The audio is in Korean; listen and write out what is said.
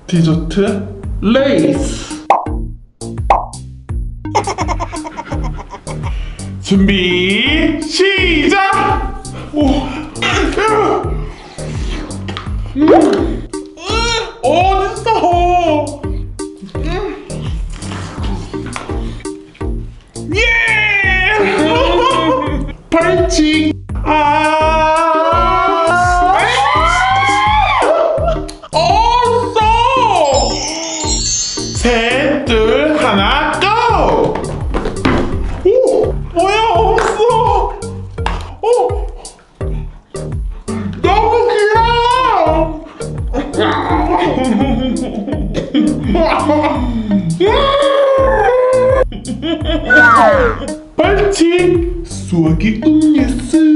디저트 레이스. 준비 시작. 어딨어? 예! 벌칙. 없어. 셋, 둘, 하나, 고! 오, 뭐야, 없어. 오, 너무 길어. 벌칙 수학이 음료수.